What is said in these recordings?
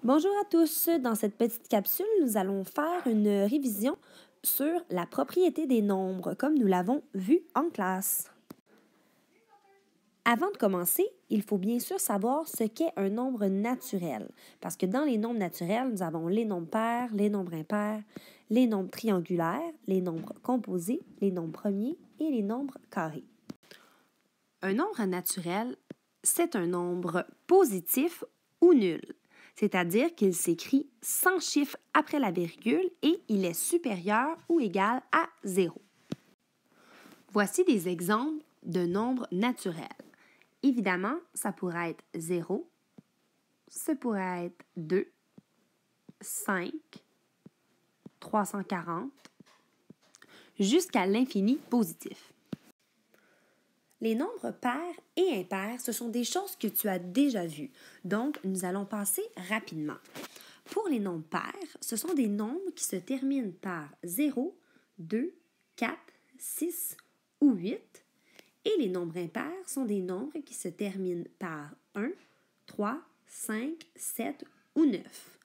Bonjour à tous. Dans cette petite capsule, nous allons faire une révision sur la propriété des nombres, comme nous l'avons vu en classe. Avant de commencer, il faut bien sûr savoir ce qu'est un nombre naturel, parce que dans les nombres naturels, nous avons les nombres pairs, les nombres impairs, les nombres triangulaires, les nombres composés, les nombres premiers et les nombres carrés. Un nombre naturel, c'est un nombre positif ou nul, c'est-à-dire qu'il s'écrit sans chiffre après la virgule et il est supérieur ou égal à 0. Voici des exemples de nombres naturels. Évidemment, ça pourrait être 0, ça pourrait être 2, 5, 340, jusqu'à l'infini positif. Les nombres pairs et impairs, ce sont des choses que tu as déjà vues. Donc, nous allons passer rapidement. Pour les nombres pairs, ce sont des nombres qui se terminent par 0, 2, 4, 6 ou 8. Et les nombres impairs sont des nombres qui se terminent par 1, 3, 5, 7 ou 9.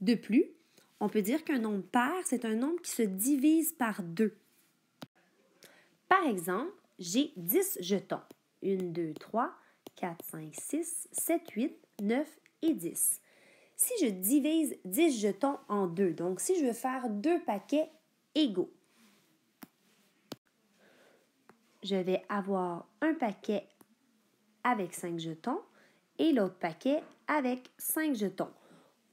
De plus, on peut dire qu'un nombre pair, c'est un nombre qui se divise par 2. Par exemple, j'ai 10 jetons. 1, 2, 3, 4, 5, 6, 7, 8, 9 et 10. Si je divise 10 jetons en 2, donc si je veux faire 2 paquets égaux, je vais avoir un paquet avec 5 jetons et l'autre paquet avec 5 jetons.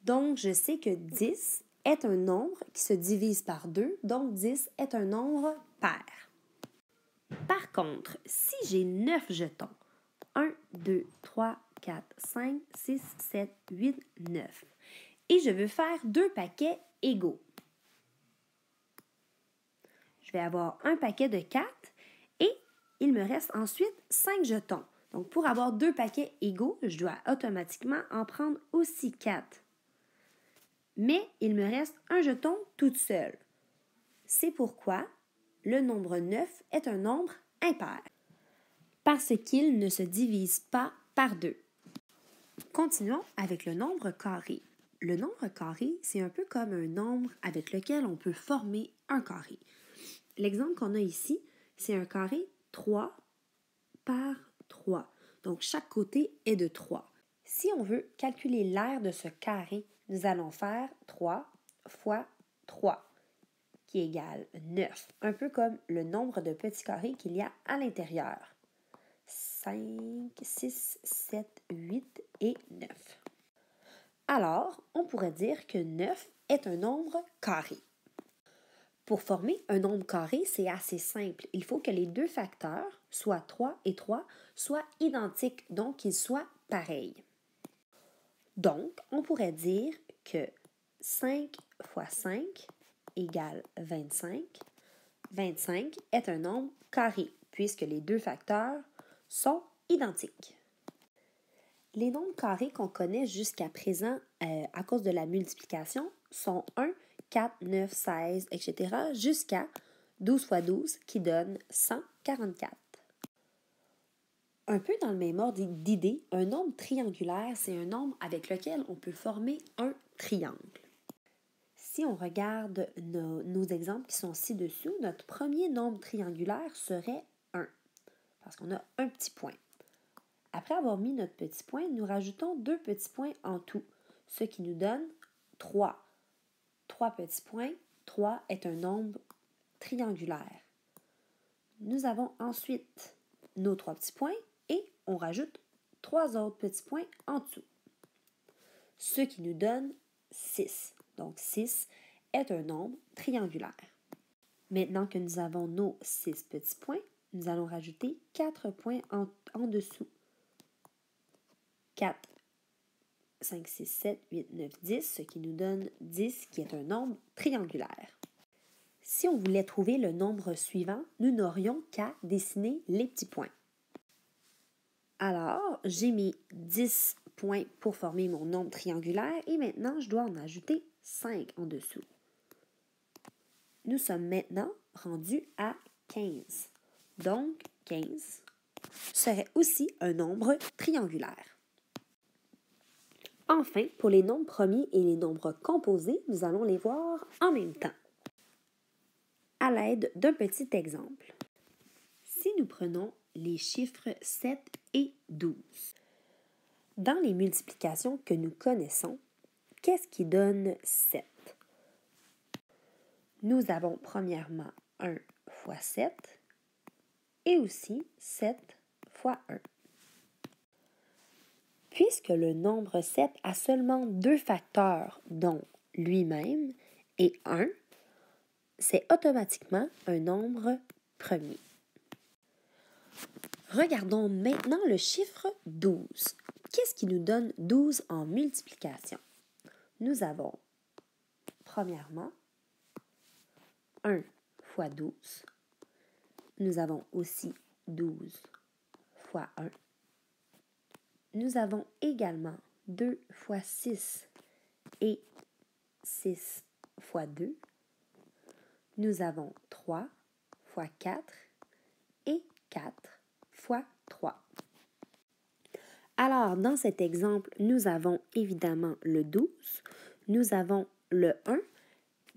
Donc, je sais que 10 est un nombre qui se divise par 2, donc 10 est un nombre pair. Par contre, si j'ai 9 jetons, 1, 2, 3, 4, 5, 6, 7, 8, 9, et je veux faire 2 paquets égaux, je vais avoir un paquet de 4 et il me reste ensuite 5 jetons. Donc, pour avoir 2 paquets égaux, je dois automatiquement en prendre aussi 4. Mais il me reste un jeton toute seule. C'est pourquoi le nombre 9 est un nombre impair, parce qu'il ne se divise pas par 2. Continuons avec le nombre carré. Le nombre carré, c'est un peu comme un nombre avec lequel on peut former un carré. L'exemple qu'on a ici, c'est un carré 3 par 3. Donc, chaque côté est de 3. Si on veut calculer l'aire de ce carré, nous allons faire 3 fois 3, qui égale 9, un peu comme le nombre de petits carrés qu'il y a à l'intérieur. 5, 6, 7, 8 et 9. Alors, on pourrait dire que 9 est un nombre carré. Pour former un nombre carré, c'est assez simple. Il faut que les deux facteurs, soit 3 et 3, soient identiques, donc qu'ils soient pareils. Donc, on pourrait dire que 5 fois 5 égale 25. 25 est un nombre carré, puisque les deux facteurs sont identiques. Les nombres carrés qu'on connaît jusqu'à présent à cause de la multiplication sont 1, 4, 9, 16, etc. jusqu'à 12 fois 12 qui donne 144. Un peu dans le même ordre d'idée, un nombre triangulaire, c'est un nombre avec lequel on peut former un triangle. Si on regarde nos exemples qui sont ci-dessous, notre premier nombre triangulaire serait 1, parce qu'on a un petit point. Après avoir mis notre petit point, nous rajoutons 2 petits points en tout, ce qui nous donne 3. 3 petits points, 3 est un nombre triangulaire. Nous avons ensuite nos 3 petits points et on rajoute 3 autres petits points en dessous, ce qui nous donne 6. Donc 6 est un nombre triangulaire. Maintenant que nous avons nos 6 petits points, nous allons rajouter 4 points en dessous. 4, 5, 6, 7, 8, 9, 10, ce qui nous donne 10 qui est un nombre triangulaire. Si on voulait trouver le nombre suivant, nous n'aurions qu'à dessiner les petits points. Alors, j'ai mis 10 points pour former mon nombre triangulaire et maintenant, je dois en ajouter 5 en dessous. Nous sommes maintenant rendus à 15. Donc, 15 serait aussi un nombre triangulaire. Enfin, pour les nombres premiers et les nombres composés, nous allons les voir en même temps, à l'aide d'un petit exemple. Si nous prenons les chiffres 7 et 12, dans les multiplications que nous connaissons, qu'est-ce qui donne 7? Nous avons premièrement 1 fois 7 et aussi 7 fois 1. Puisque le nombre 7 a seulement deux facteurs, dont lui-même et 1, c'est automatiquement un nombre premier. Regardons maintenant le chiffre 12. Qu'est-ce qui nous donne 12 en multiplication? Nous avons, premièrement, 1 fois 12. Nous avons aussi 12 fois 1. Nous avons également 2 fois 6 et 6 fois 2. Nous avons 3 fois 4 et 4 fois 3. Alors, dans cet exemple, nous avons évidemment le 12, nous avons le 1,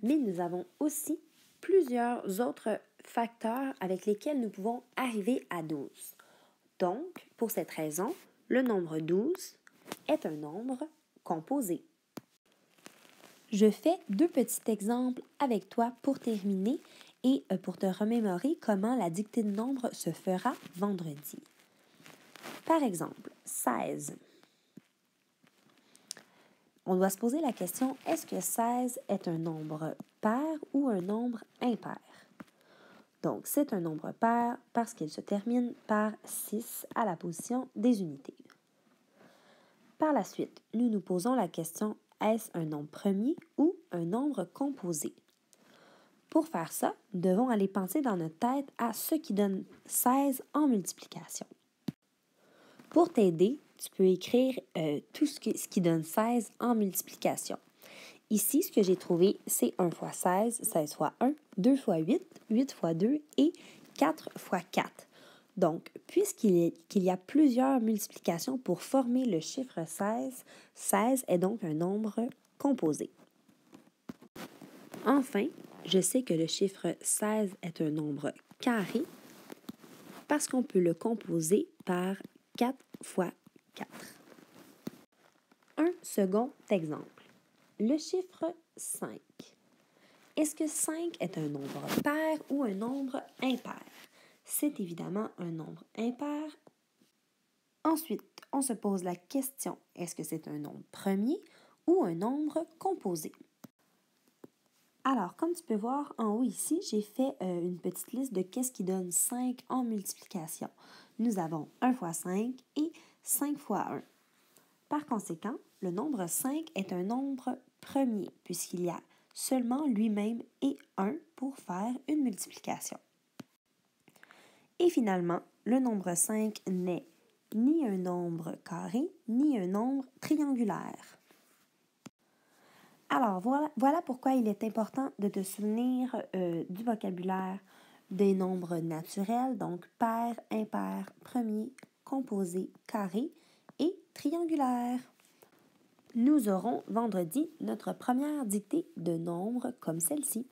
mais nous avons aussi plusieurs autres facteurs avec lesquels nous pouvons arriver à 12. Donc, pour cette raison, le nombre 12 est un nombre composé. Je fais deux petits exemples avec toi pour terminer et pour te remémorer comment la dictée de nombres se fera vendredi. Par exemple, 16. On doit se poser la question, est-ce que 16 est un nombre pair ou un nombre impair? Donc, c'est un nombre pair parce qu'il se termine par 6 à la position des unités. Par la suite, nous nous posons la question, est-ce un nombre premier ou un nombre composé? Pour faire ça, nous devons aller penser dans notre tête à ce qui donne 16 en multiplication. Pour t'aider, tu peux écrire tout ce qui donne 16 en multiplication. Ici, ce que j'ai trouvé, c'est 1 fois 16, 16 fois 1, 2 fois 8, 8 fois 2 et 4 fois 4. Donc, puisqu'il y a plusieurs multiplications pour former le chiffre 16, 16 est donc un nombre composé. Enfin, je sais que le chiffre 16 est un nombre carré parce qu'on peut le composer par 4 fois 4. Un second exemple. Le chiffre 5. Est-ce que 5 est un nombre pair ou un nombre impair? C'est évidemment un nombre impair. Ensuite, on se pose la question, est-ce que c'est un nombre premier ou un nombre composé? Alors, comme tu peux voir en haut ici, j'ai fait une petite liste de qu'est-ce qui donne 5 en multiplication. Nous avons 1 fois 5 et 5 fois 1. Par conséquent, le nombre 5 est un nombre premier puisqu'il y a seulement lui-même et 1 pour faire une multiplication. Et finalement, le nombre 5 n'est ni un nombre carré, ni un nombre triangulaire. Alors, voilà pourquoi il est important de te souvenir du vocabulaire des nombres naturels, donc pair, impair, premier, composé, carré et triangulaire. Nous aurons vendredi notre première dictée de nombres comme celle-ci.